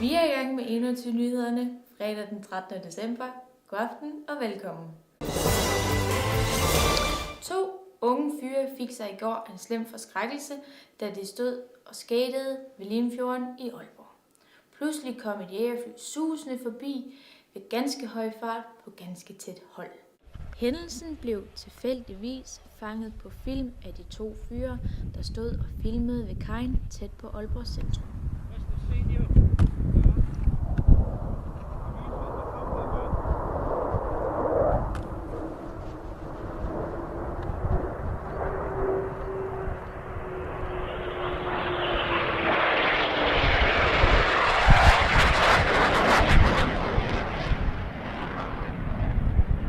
Vi er i gang med 21 nyhederne fredag den 13. december. God aften og velkommen. 2 unge fyre fik sig i går en slem forskrækkelse, da de stod og skatede ved Limfjorden i Aalborg. Pludselig kom et jægerfly susende forbi ved ganske høj fart på ganske tæt hold. Hændelsen blev tilfældigvis fanget på film af de 2 fyre, der stod og filmede ved kajen tæt på Aalborg centrum.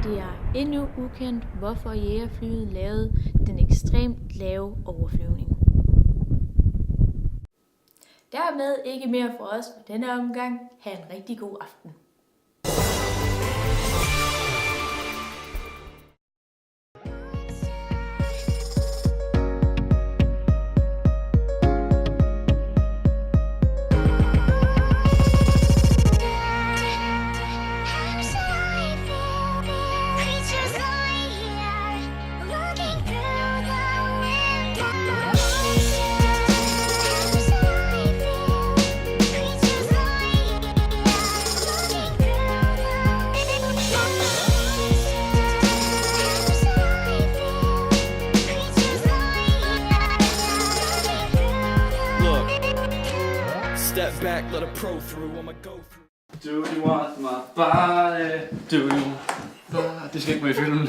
Det er endnu ukendt, hvorfor jægerflyet lavede den ekstremt lave overflyvning. Dermed ikke mere for os for denne omgang. Ha' en rigtig god aften. Step back, let a pro through, I'ma go through. Do you want my body? Do you? Det skal ikke med i filmen.